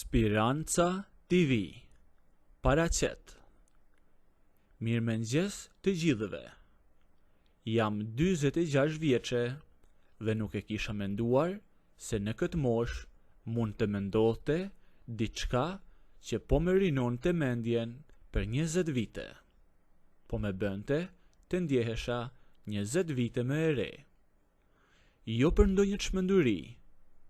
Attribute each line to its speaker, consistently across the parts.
Speaker 1: Speranca TV Paraqet. Mirëmëngjes të gjithëve. Jam 46 vjeçe dhe nuk e kisha menduar se në këtë moshë mund të më ndodhte diçka që po më rinonte mendjen për 20 vite. Po më bënte të ndjehesha 20 vite më e re. Jo për ndonjë çmenduri,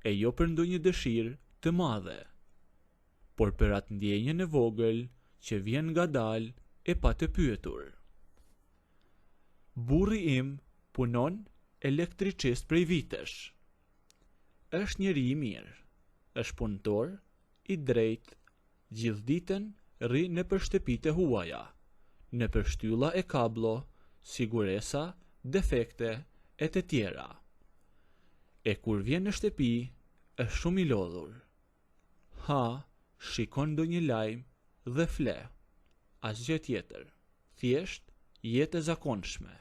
Speaker 1: e jo për ndonjë dëshirë të madhe, por për atë ndjenjën e vogël që vjen ngadalë e pa të pyetur. Burri im punon elektricist prej vitesh. Është njeri i mirë, është punëtor, i drejtë, gjithë ditën rri nëpër shtëpitë e huaja, nëpër shtylla e kablo, siguresa, defekte e të tjera. E kur vjen në shtëpi, është shumë i lodhur. Ha, shikon ndonjë lajm dhe fle. Asgjë tjetër, thjesht jetë e zakonshme.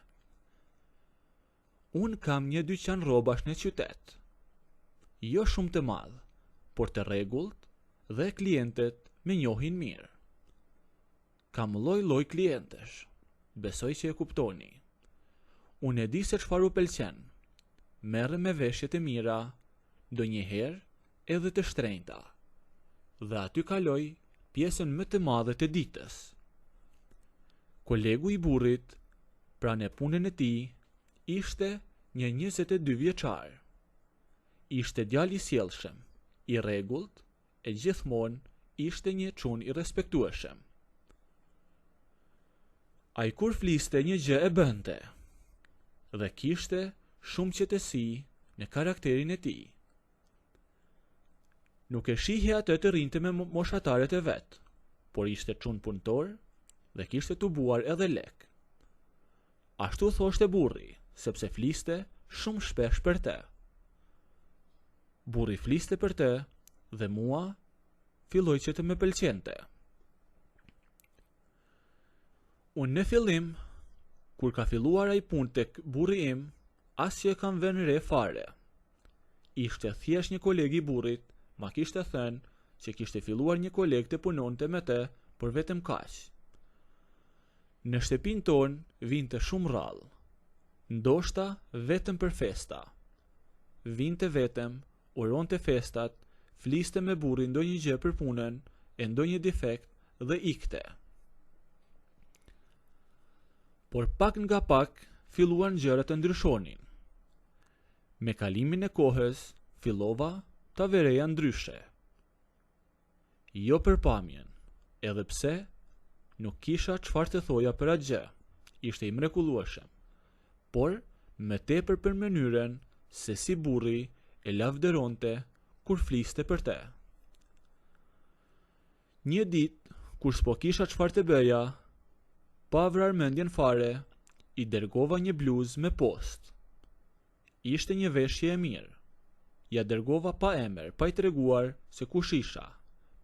Speaker 1: Unë kam një dyqan rrobash në qytet. Jo shumë të madh, por të rregullt dhe klientët më njohin mirë. Kam lloj-lloj klientesh. Besoj që e kuptoni. Unë e di se çfarë u pëlqen. Merrem me veshjet e mira, ndonjëherë edhe të shtrenjta. Dhe aty kaloj pjesën më të madhe të ditës. Kolegu i burrit, pranë punën e tij, ishte një 22 vjeçar. Ishte djalë i sjellshëm, i rregullt, e gjithmonë ishte një çun i respektueshëm. Ai kur fliste një gjë e bënte, dhe kishte shumë qetësi në karakterin e tij. Nuk e shihje atë të rinte me moshatarët e vet, por ishte çun punëtor dhe kishte tubuar edhe lek. Ashtu thoshte burri, sepse fliste shumë shpesh për të. Burri fliste për të dhe mua filloi që të më pëlqente. Unë në fillim, kur ka filluar ai punë tek burri im, asgjë e kam vënë re fare. Ishte thjesht një koleg i burrit, ma kishte thënë që kishte filluar një koleg të punonte me të, por vetëm kaq. Në shtëpinë tonë vinte shumë rrallë. Ndoshta vetëm për festa. Vinte vetëm, uronte festat, fliste me burrin ndonjë gjë për punën, e ndonjë defekt dhe ikte. Por pak nga pak filluan gjërat të ndryshonin. Me kalimin e kohës fillova ta vereja ndryshe. Jo për pamjen, edhe pse nuk kisha çfarë të thoja për atë gjë, ishte i mrekullueshëm, por më tepër për mënyrën se si burri e lavdëronte kur fliste për të. Një ditë, kur s'po kisha çfarë të bëja, pa vrar mendjen fare, i dërgova një bluzë me postë. Ishte një veshje e mirë. Ja dërgova pa emër, pa i treguar se kush isha,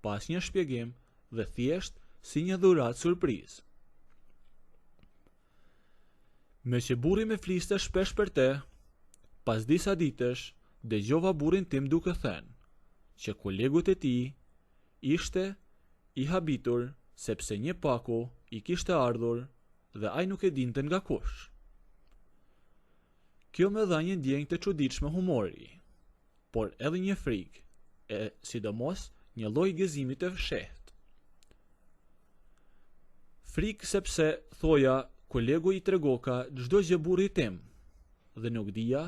Speaker 1: pa asnjë shpjegim dhe thjesht si një dhuratë surprizë. Me që burri me fliste shpesh për të, pas disa ditësh dëgjova burrin tim duke thënë që kolegut e tij ishte i habitur sepse një paku i kishte ardhur dhe ai nuk e dinte nga kush. Kjo më dha një ndjenjë të çuditshme humori, por edhe një frikë, e sidomos një lloj gëzimi të fshehtë. Frikë sepse thoja kolegu i tregoka çdo gjë burrit tim dhe nuk dija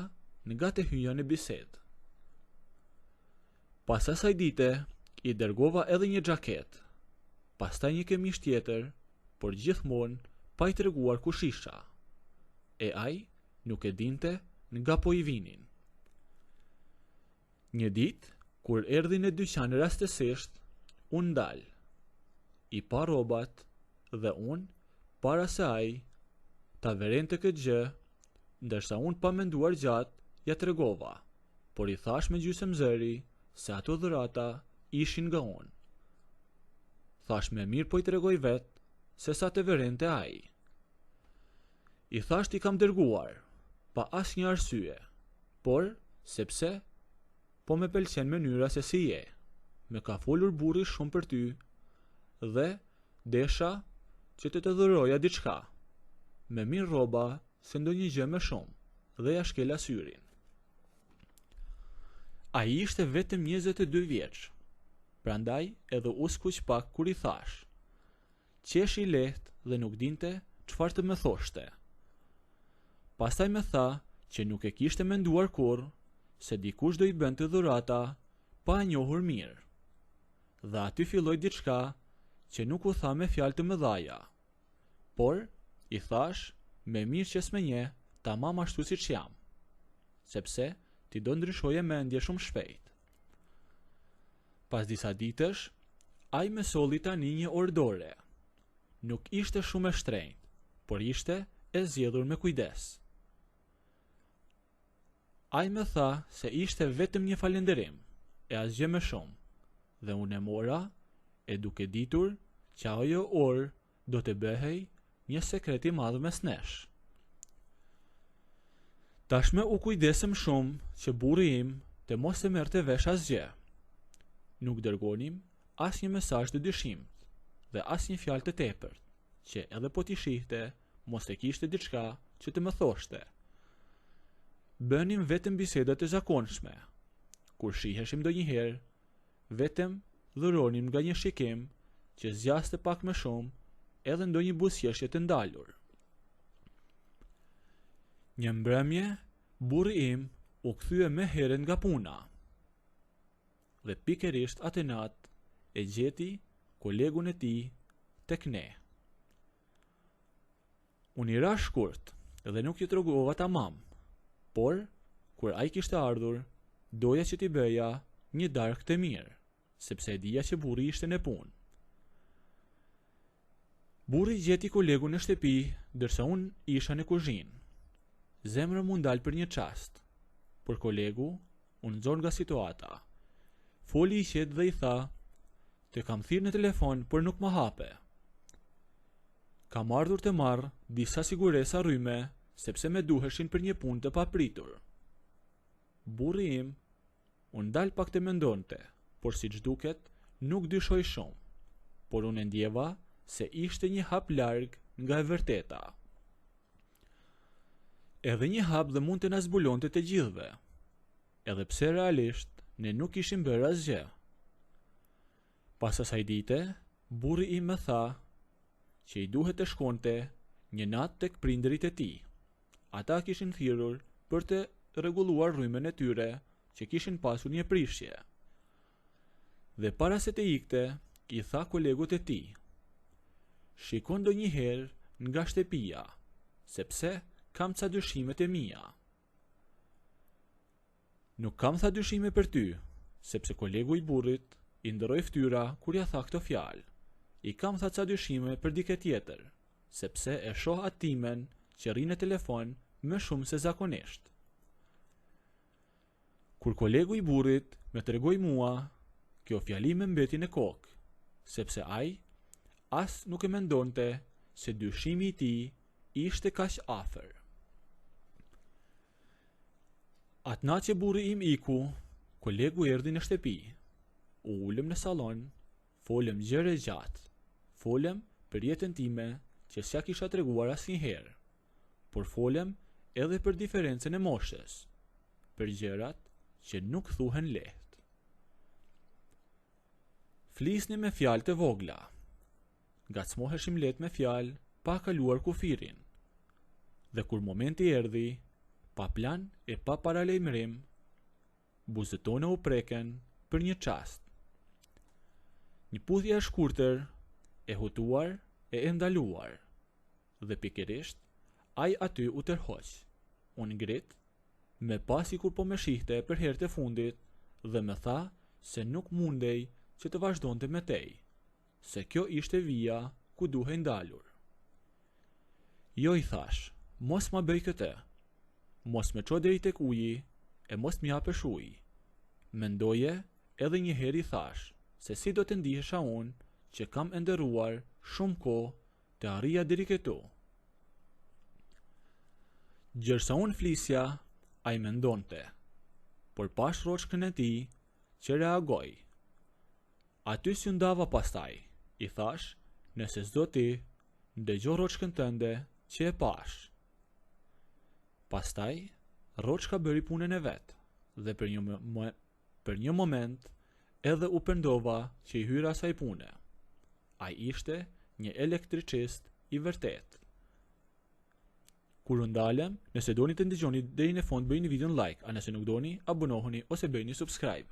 Speaker 1: nga të hyja në bisedë. Pas asaj dite i dërgova edhe një xhaketë, pastaj një kemish tjetër, por gjithmonë pa i treguar kush isha. E ai nuk e dinte nga po i vinin. Një ditë, kur erdhi në dyqan rastësisht, unë dal. I pa rrobat dhe unë, para se ai ta verente këtë gjë, ndërsa unë pa menduar gjatë, ja tregova, por i thash me gjysmë zëri se ato dhurata ishin nga unë. Thash me mirë po i tregoj vetë, se sa të verente ai. I thash ti kam dërguar, pa asnjë arsye, por sepse po me pëlqen mënyra se si je. me ka folur burri shumë për ty dhe desha që të dhuroja diçka, me mirë rroba se ndonjë gjë më shumë dhe ja shkela syrin. Ai ishte vetëm 22 vjeç, prandaj edhe u skuq pak kur i thash. Qesh i lehtë dhe nuk dinte çfarë të më thoshte. Pastaj më tha që nuk e kishte menduar kurrë se dikush do i bënte dhurata pa e njohur mirë. Dhe aty filloi diçka që nuk u tha me fjalë të mëdhaja, por i thash me mirë që s'me nje tamam ashtu siç jam, sepse ti do ndryshoje mendje shumë shpejt. Pas disa ditësh, ai më solli tani një ordore. Nuk ishte shumë e shtrenjtë, por ishte e zgjedhur me kujdes. Ai më tha se ishte vetëm një falënderim, e asgjë më shumë, dhe unë e mora, e duke ditur që ajo orë do të bëhej një sekret i madh mes nesh. Tashme u kujdesëm shumë që burri im të mos e merrte vesh asgjë. Nuk dërgonim as një mesazh të dyshimt dhe as një fjalë të tepërt, që edhe po t'i shihte, mos e kishte diçka që të më thoshte. Bënim vetëm bisedat e zakonshme. Kur shiheshim ndonjëherë, vetëm dhuronim nga një shikim që zgjaste pak më shumë edhe ndonjë buzëqeshje të ndalur. Një mbrëmje, burri im u kthye me herën nga puna. Dhe pikërisht atë natë e gjeti kolegun e tij tek ne. Unë i ra shkurt dhe nuk ju tregova tamam, por kur ai kishte ardhur, doja që t'i bëja një darkë të mirë, sepse e dija që burri ishte në punë. Burri gjeti kolegun në shtëpi, ndërsa unë isha në kuzhinë. Zemra mu ndal për një çast, por kolegu u nxor nga situata. Foli i qetë dhe i tha: "Të kam thirrë në telefon, por nuk më hape. Kam ardhur të marr disa siguresa rryme, sepse me duheshin për një punë të papritur." Burri im u ndal pak të mendonte, por siç duket nuk dyshoi shumë, por unë ndjeva se ishte një hap larg nga e vërteta. Edhe një hap dhe mund të na zbulonte të gjithëve, edhe pse realisht ne nuk ishim bërë asgjë. Pas asaj dite, burri im më tha që i duhet të shkonte një natë tek prindërit e tij. Ata kishin thirrur për të rregulluar rrymen e tyre që kishin pasur një prishje. Dhe para se të ikte, i tha kolegut e tij: "Shikon ndonjëherë nga shtëpia, sepse kam ca dyshimet e mia." "Nuk kam tha dyshime për ty, sepse kolegu i burrit i ndroi fytyra kur ja tha këto fjalë. I kam tha ca dyshime për dikë tjetër, sepse e shoh atimen që rri në telefon më shumë se zakonisht." Kur kolegu i burrit më tregoi mua, kjo fjali më mbeti në kokë, sepse ai as nuk e mendonte se dyshimi i tij ishte kaq afër. Atë natë që burri im iku, kolegu erdhi në shtëpi. U ulëm në sallon, folëm gjëre gjatë, folëm për jetën time që s'ja kisha treguar asnjëherë, por folëm edhe për diferencën e moshës, për gjërat që nuk thuhen lehtë. Flisni me fjalë të vogla. Ngacmoheshim lehtë me fjalë pa kaluar kufirin. Dhe kur momenti erdhi, pa plan e pa paralajmërim, buzët tona u preken për një çast. Një puthje e shkurtër, e hutuar e ndaluar. Dhe pikërisht, ai aty u tërhoq. Unë ngrit, me pasi kur po me shihte për herë të fundit, dhe më tha se nuk mundej që të vazhdonte me tej, se kjo ishte vija ku duhej ndalur. "Jo," i thash, "mos ma bëj këtë. Mos me ço deri tek uji e mos më japësh ujë." Mendoje edhe një herë i thash se si do të ndihesha unë që kam ndërruar shumë kohë të arrija deri këtu. Gjërsa unë flisja, ai mendonte, por pash rroçkën e tij që reagoi. Aty s'ju ndava pastaj, i thash, nëse s'do ti, ndëgjo Roçkën tënde që e pash. Pastaj, Roçka bëri punën e vet, dhe për një moment edhe u pendova që i hyra asaj pune. Ai ishte një elektricist i vërtet. Kur u ndalem, nëse doni të ndëgjoni deri në fund, bëjini videon like, a nëse nuk doni, abonohuni ose bëjini subscribe.